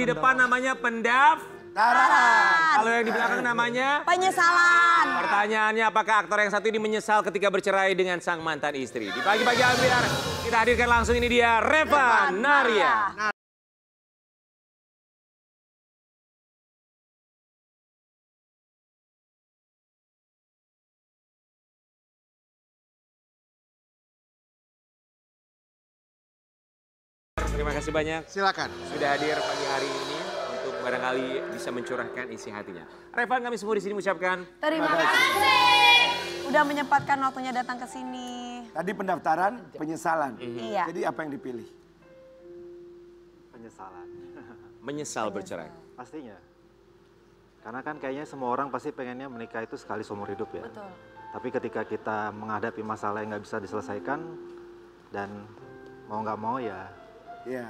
di depan namanya pendaftaran. Kalau yang di belakang namanya penyesalan. Pertanyaannya, apakah aktor yang satu ini menyesal ketika bercerai dengan sang mantan istri? Di pagi-pagi Ambiar, kita hadirkan langsung ini dia Reva Naria. Terima kasih banyak. Silakan. Sudah hadir pagi hari ini untuk barangkali bisa mencurahkan isi hatinya. Revan, kami semua di sini mengucapkan Terima kasih. Udah menyempatkan waktunya datang ke sini. Tadi pendaftaran, penyesalan. Iya. Jadi apa yang dipilih? Penyesalan. menyesal bercerai. Pastinya. Karena kan kayaknya semua orang pasti pengennya menikah itu sekali seumur hidup ya. Betul. Tapi ketika kita menghadapi masalah yang nggak bisa diselesaikan dan mau nggak mau ya Iya.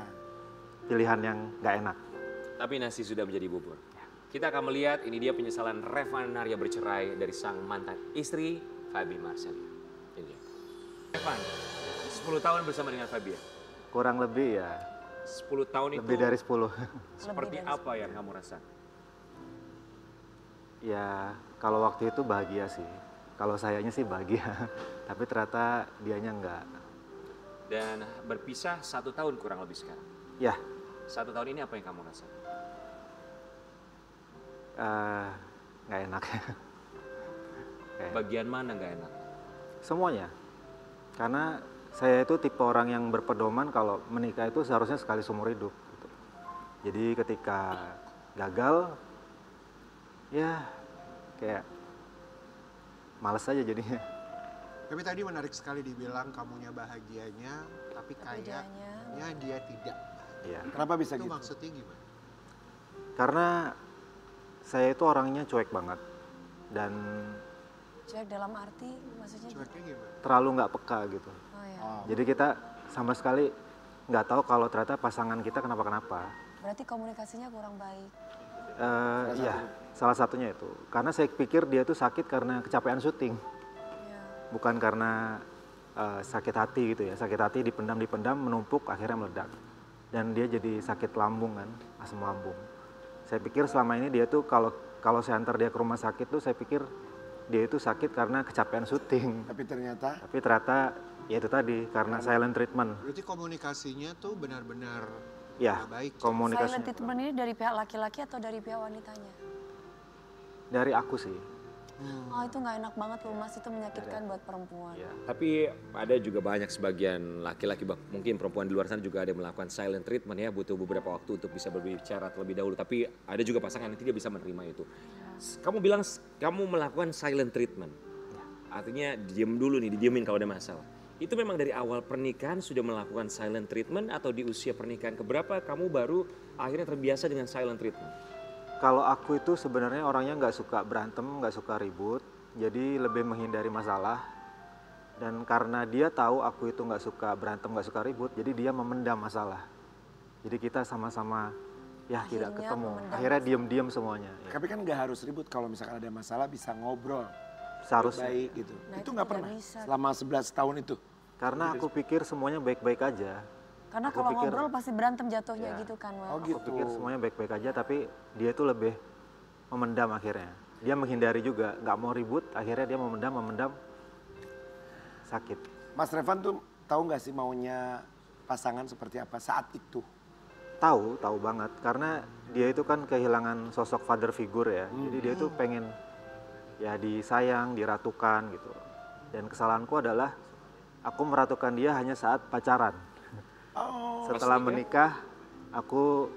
pilihan yang nggak enak. Tapi nasi sudah menjadi bubur. Kita akan melihat ini dia penyesalan Reva Naria bercerai dari sang mantan istri Fabi Marcelia. Ini dia. Revan, 10 tahun bersama dengan Fabi ya? Kurang lebih ya. 10 tahun itu Lebih dari 10. seperti apa yang kamu rasa? Ya kalau waktu itu bahagia sih. Kalau sayanya sih bahagia. Tapi ternyata dianya enggak. Dan berpisah 1 tahun kurang lebih sekarang. Ya. 1 tahun ini apa yang kamu rasa? Nggak enak. Bagian mana nggak enak? Semuanya. Karena saya itu tipe orang yang berpedoman kalau menikah itu seharusnya sekali seumur hidup. Gitu. Jadi ketika gagal, ya kayak males aja jadinya. Tapi tadi menarik sekali dibilang kamunya bahagianya, tapi kayaknya dia tidak. Iya. Kenapa bisa Itu gitu? maksudnya gimana? Karena saya itu orangnya cuek banget dan Cuek dalam arti maksudnya Cueknya gimana? terlalu nggak peka gitu. Oh ya. Jadi kita sama sekali nggak tahu kalau ternyata pasangan kita kenapa-kenapa. Berarti komunikasinya kurang baik. Iya, salah satunya itu. Karena saya pikir dia tuh sakit karena kecapean syuting. Ya. Bukan karena sakit hati gitu ya. Sakit hati dipendam menumpuk akhirnya meledak. Dan dia jadi sakit lambung kan, asam lambung. Saya pikir selama ini dia tuh kalau saya antar dia ke rumah sakit tuh saya pikir dia itu sakit karena kecapean syuting. Tapi ternyata Ya itu tadi karena silent treatment. Berarti komunikasinya tuh benar-benar Ya, nggak baik. komunikasi Silent treatment ini dari pihak laki-laki atau dari pihak wanitanya? dari aku sih. Oh itu nggak enak banget loh mas, itu menyakitkan buat perempuan. Ya. Tapi ada juga banyak sebagian laki-laki, mungkin perempuan di luar sana juga ada yang melakukan silent treatment ya, butuh beberapa waktu untuk bisa berbicara terlebih dahulu. Tapi ada juga pasangan yang tidak bisa menerima itu. Kamu bilang kamu melakukan silent treatment, artinya diem dulu nih, didiemin kalau ada masalah. Itu memang dari awal pernikahan sudah melakukan silent treatment atau di usia pernikahan keberapa kamu baru akhirnya terbiasa dengan silent treatment? Kalau aku itu sebenarnya orangnya nggak suka berantem, nggak suka ribut, jadi lebih menghindari masalah. Dan karena dia tahu aku itu nggak suka berantem, nggak suka ribut, jadi dia memendam masalah. Jadi kita sama-sama ya tidak ketemu. Akhirnya diem-diem semuanya. Ya. tapi kan nggak harus ribut kalau misalkan ada masalah bisa ngobrol. Seharusnya. Baik gitu. Nah, itu itu nggak tidak pernah bisa. selama 11 tahun itu. Karena aku pikir semuanya baik-baik aja. Karena Aku kalau pikir- ngobrol pasti berantem jatuhnya Ya. gitu kan mas. Oh Aku gitu. pikir semuanya baik-baik aja, tapi dia itu lebih memendam akhirnya. Dia menghindari juga, nggak mau ribut, akhirnya dia memendam, sakit. Mas Revan tuh tahu nggak sih maunya pasangan seperti apa saat itu? Tahu banget, karena dia itu kan kehilangan sosok father figure ya. Jadi dia itu pengen ya disayang, diratukan gitu. Dan kesalahanku adalah aku meratukan dia hanya saat pacaran. Oh. Setelah menikah, aku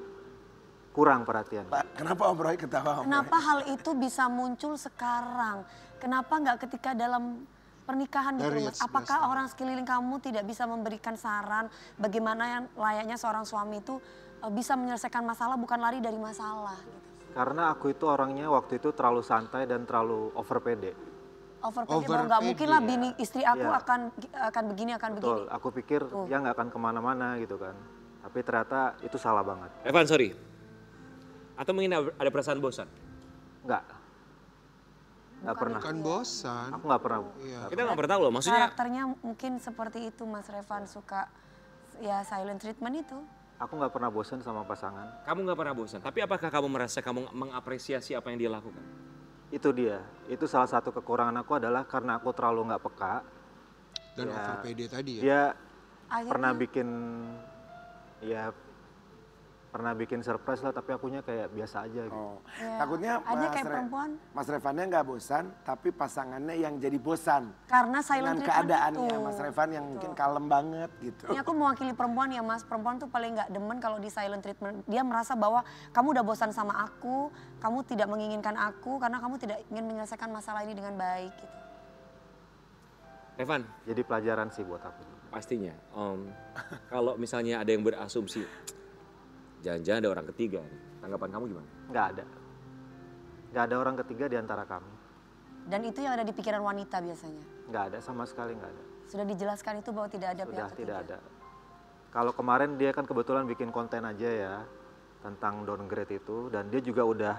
kurang perhatian. Pak, kenapa Om Roy ketawa? Om Kenapa hal itu bisa muncul sekarang? Kenapa nggak ketika dalam pernikahan gitu Dari mas? 11 Apakah tahun. orang sekeliling kamu tidak bisa memberikan saran bagaimana yang layaknya seorang suami itu bisa menyelesaikan masalah bukan lari dari masalah? Gitu. Karena aku itu orangnya waktu itu terlalu santai dan terlalu over pede. Overpede, Over bahwa nggak mungkin lah pede. bini istri aku Iya. akan begini, akan begini. Betul, aku pikir dia nggak akan kemana-mana gitu kan. Tapi ternyata itu salah banget. Evan, sorry. Atau mungkin ada perasaan bosan? Nggak pernah. Bukan bosan. Aku nggak pernah. Iya. Kita nggak pernah tahu loh, maksudnya Karakternya mungkin seperti itu Mas Revan, suka ya silent treatment itu. Aku nggak pernah bosan sama pasangan. Kamu nggak pernah bosan, tapi apakah kamu merasa kamu mengapresiasi apa yang dia lakukan? Itu dia. Itu salah satu kekurangan aku adalah karena aku terlalu nggak peka. Dan Ya, over PD tadi ya. Dia Akhirnya- pernah bikin surprise lah, tapi akunya kayak biasa aja gitu. Oh. Iya. Takutnya Akhirnya kayak perempuan. Mas Revannya nggak bosan, tapi pasangannya yang jadi bosan. Karena Dengan silent treatment keadaannya itu. Mas Revan yang mungkin kalem banget gitu. Ini aku mewakili perempuan ya mas, perempuan tuh paling nggak demen kalau di silent treatment. Dia merasa bahwa kamu udah bosan sama aku, kamu tidak menginginkan aku karena kamu tidak ingin menyelesaikan masalah ini dengan baik gitu. Evan, Jadi pelajaran sih buat aku. pastinya kalau misalnya ada yang berasumsi, jangan-jangan ada orang ketiga, tanggapan kamu gimana? Nggak ada. Nggak ada orang ketiga di antara kami. Dan itu yang ada di pikiran wanita biasanya. Nggak ada, sama sekali nggak ada. Sudah dijelaskan itu bahwa tidak ada Sudah pihak ketiga. tidak ada. Kalau kemarin dia kan kebetulan bikin konten aja ya tentang downgrade itu, dan dia juga udah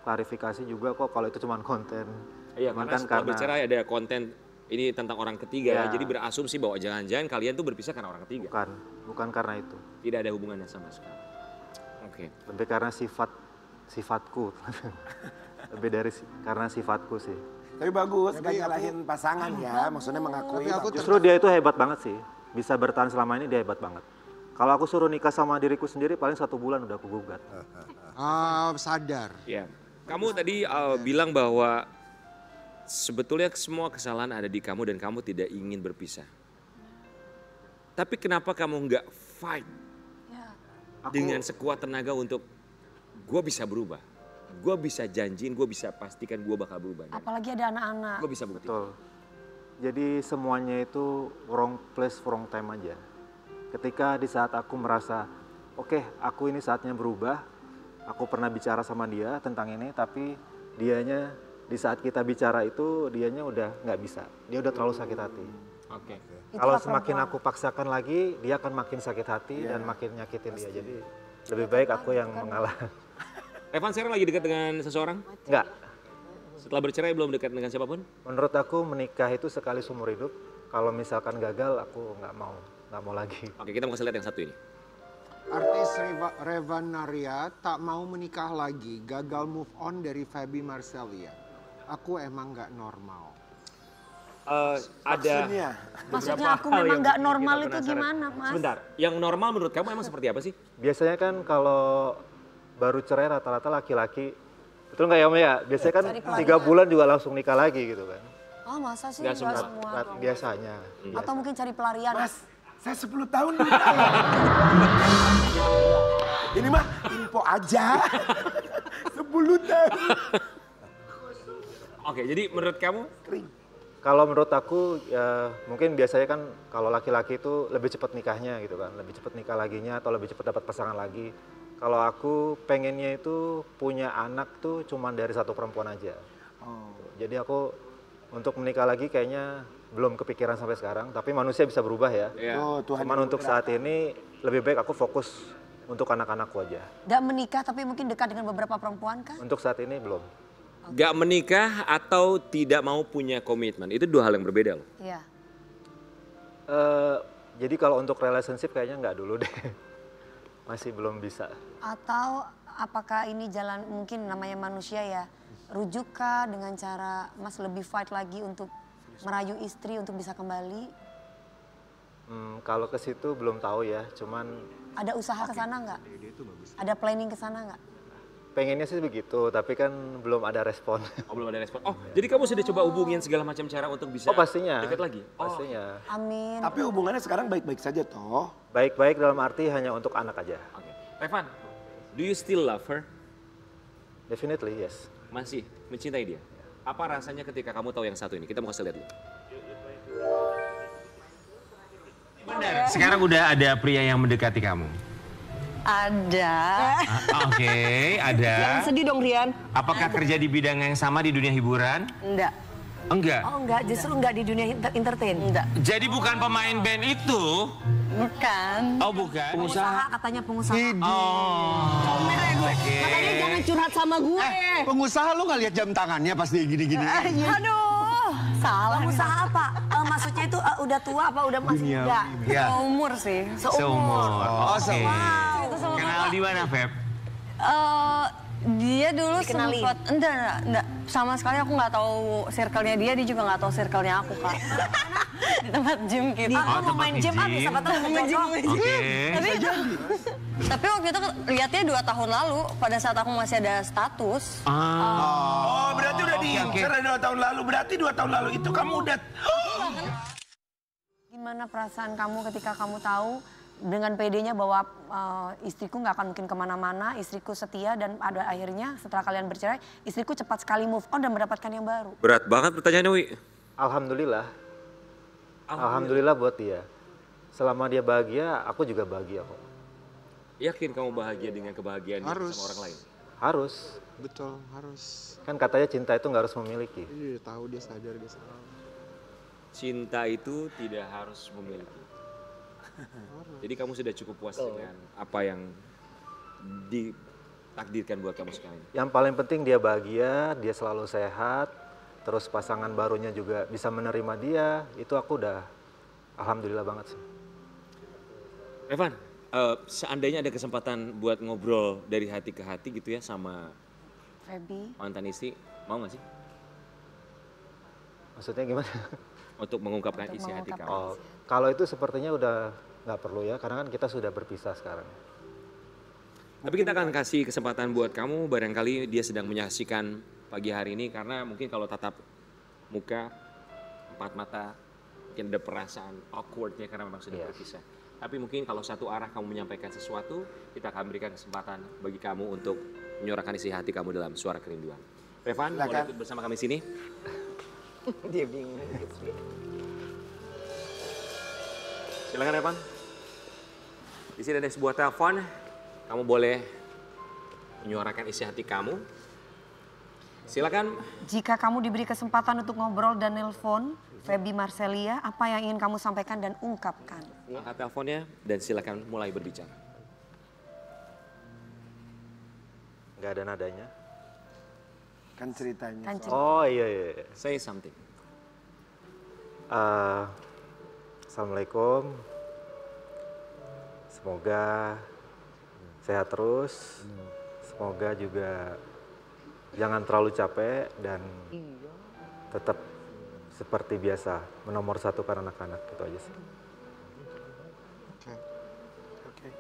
klarifikasi juga kok kalau itu cuma konten. Iya, Cuman karena setelah bercerai ada konten ini tentang orang ketiga, Ya. jadi berasumsi bahwa jangan-jangan kalian tuh berpisah karena orang ketiga. bukan karena itu. Tidak ada hubungannya sama sekali. Oke. Lebih karena sifatku. Lebih dari karena sifatku sih. Tapi bagus, gak nyalahin pasangan ya, maksudnya mengakui. Tapi aku bagus. Justru dia itu hebat banget sih. Bisa bertahan selama ini, dia hebat banget. Kalau aku suruh nikah sama diriku sendiri paling 1 bulan udah aku gugat. Sadar. Ya. Kamu tadi bilang bahwa sebetulnya semua kesalahan ada di kamu dan kamu tidak ingin berpisah. Tapi kenapa kamu nggak fight Ya. dengan sekuat tenaga untuk gue bisa berubah, gue bisa janjiin, gue bisa pastikan gue bakal berubah. Apalagi ada anak-anak. Gue bisa bukti. Betul. Jadi semuanya itu wrong place, wrong time aja. Ketika di saat aku merasa, oke, aku ini saatnya berubah, aku pernah bicara sama dia tentang ini, tapi dianya di saat kita bicara itu dianya udah nggak bisa, dia udah terlalu sakit hati. Oke. Kalau Itulah semakin perempuan. aku paksakan lagi, dia akan makin sakit hati dan makin nyakitin dia. Jadi lebih baik aku yang mengalah. Evan sekarang lagi dekat dengan seseorang? Enggak. Setelah bercerai belum dekat dengan siapapun? Menurut aku menikah itu sekali seumur hidup. Kalau misalkan gagal, aku nggak mau lagi. Oke, kita mau kasih lihat yang satu ini. Artis Revan Naria tak mau menikah lagi, gagal move on dari Feby Marcelia. Aku emang gak normal. Maksudnya, Maksudnya aku memang nggak normal itu gimana mas? Sebentar, yang normal menurut kamu emang seperti apa sih? Biasanya kan kalau baru cerai rata-rata laki-laki, betul nggak ya Om ya? Biasanya kan 3 bulan juga langsung nikah lagi gitu kan. Oh masa sih Nggak nggak semua. semua? Biasanya. Atau mungkin cari pelarian. Mas, saya 10 tahun nikah. Ini mah info aja. 10 tahun. Oke, jadi menurut kamu? Kalau menurut aku ya mungkin biasanya kan kalau laki-laki itu lebih cepat nikahnya gitu kan, lebih cepat nikah laginya atau lebih cepat dapat pasangan lagi. Kalau aku pengennya itu punya anak tuh cuman dari satu perempuan aja. Jadi aku untuk menikah lagi kayaknya belum kepikiran sampai sekarang, tapi manusia bisa berubah ya. Oh, Tuhan Cuman untuk saat ini lebih baik aku fokus untuk anak-anakku aja. Nggak menikah tapi mungkin dekat dengan beberapa perempuan kan? Untuk saat ini belum. Gak menikah atau tidak mau punya komitmen, itu 2 hal yang berbeda loh. Iya. Jadi kalau untuk relationship kayaknya nggak dulu deh. Masih belum bisa. Atau apakah ini jalan mungkin namanya manusia ya, rujukkah dengan cara mas lebih fight lagi untuk merayu istri untuk bisa kembali? Kalau ke situ belum tahu ya, cuman Ada usaha ke sana nggak? Ada planning ke sana nggak? pengennya sih begitu, tapi kan belum ada respon. Oh, belum ada respon. Oh, jadi kamu sudah coba hubungin segala macam cara untuk bisa Oh pastinya. dekat lagi? Oh, Pastinya. Amin. Tapi hubungannya sekarang baik-baik saja toh. Baik-baik dalam arti hanya untuk anak aja. oke. Evan, do you still love her? Definitely yes. Masih mencintai dia? Apa rasanya ketika kamu tahu yang satu ini? Kita mau kasih lihat dulu. Benar. Sekarang udah ada pria yang mendekati kamu. Ada. Oke, ada. Jangan sedih dong Rian. Apakah kerja di bidang yang sama di dunia hiburan? Enggak. Enggak. Oh enggak, justru enggak di dunia entertain. Enggak. Jadi bukan pemain band itu? Bukan. Oh, bukan. Pengusaha katanya pengusaha. Oh. Oke. Makanya jangan curhat sama gue. Pengusaha lu nggak lihat jam tangannya pasti gini-gini. Aduh. Salah. Pengusaha apa? Maksudnya itu udah tua apa udah masih muda? Ya. Umur sih. Seumur. Oke. Itu sama Kenal di mana, Feb? Dia dulu Dikenalin? sempat enggak sama sekali aku nggak tahu circle-nya dia juga nggak tahu circle-nya aku Kak. Di tempat gym kita. Mau main gym apa? Siapa tahu mau cocok. Oke. Tapi waktu itu lihatnya 2 tahun lalu pada saat aku masih ada status. Oh, berarti udah diincar 2 tahun lalu. Berarti 2 tahun lalu itu kamu udah... Gimana perasaan kamu ketika kamu tahu dengan PD-nya bahwa istriku nggak akan mungkin kemana-mana, istriku setia dan pada akhirnya setelah kalian bercerai, istriku cepat sekali move on dan mendapatkan yang baru. Berat banget pertanyaannya, Wi. Alhamdulillah. Alhamdulillah buat dia. Selama dia bahagia, aku juga bahagia kok. Yakin kamu bahagia dengan kebahagiaan dia Harus. sama orang lain? Harus. Betul, harus. Kan katanya cinta itu nggak harus memiliki. Dia tahu, dia sadar, dia salah. Cinta itu tidak harus memiliki. Jadi kamu sudah cukup puas dengan apa yang ditakdirkan buat kamu sekarang ini? Yang paling penting dia bahagia, dia selalu sehat, terus pasangan barunya juga bisa menerima dia, itu aku udah alhamdulillah banget sih. Evan, seandainya ada kesempatan buat ngobrol dari hati ke hati gitu ya sama Feby, mantan istri, mau gak sih? Maksudnya gimana? Untuk mengungkapkan Untuk isi hati mengungkapkan. Oh, kamu. kalau itu sepertinya udah nggak perlu ya, karena kan kita sudah berpisah sekarang. Tapi kita akan kasih kesempatan buat kamu, barangkali dia sedang menyaksikan pagi hari ini karena mungkin kalau tatap muka, empat mata, mungkin ada perasaan awkwardnya karena memang sudah berpisah. Tapi mungkin kalau satu arah kamu menyampaikan sesuatu, kita akan berikan kesempatan bagi kamu untuk menyuarakan isi hati kamu dalam suara kerinduan. Revan, boleh ikut bersama kami sini? Dia bingung. Silakan Revan. Di sini ada sebuah telepon, kamu boleh menyuarakan isi hati kamu. Silakan. jika kamu diberi kesempatan untuk ngobrol dan nelpon Feby Marcelia, apa yang ingin kamu sampaikan dan ungkapkan? Angkat teleponnya dan silakan mulai berbicara. Nggak ada nadanya. Kan ceritanya. Kan soal- Oh iya. Say something. Assalamualaikum. Semoga sehat terus. Semoga juga jangan terlalu capek dan tetap seperti biasa menomor satukan anak-anak, gitu aja sih. Oke.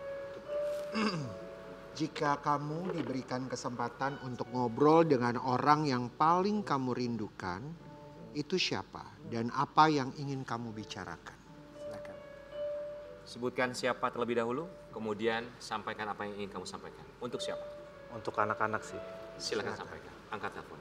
Jika kamu diberikan kesempatan untuk ngobrol dengan orang yang paling kamu rindukan, itu siapa dan apa yang ingin kamu bicarakan? Silakan. Sebutkan siapa terlebih dahulu, kemudian sampaikan apa yang ingin kamu sampaikan. Untuk siapa? Untuk anak-anak sih. Silakan sampaikan. Angkat telepon.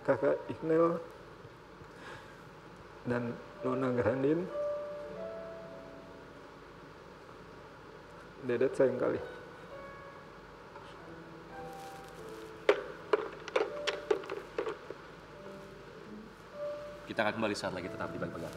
Kakak Iqnel dan Nona Grandin, Dedet sayang kali. Kita akan kembali saat lagi tetap di Balik Pagar.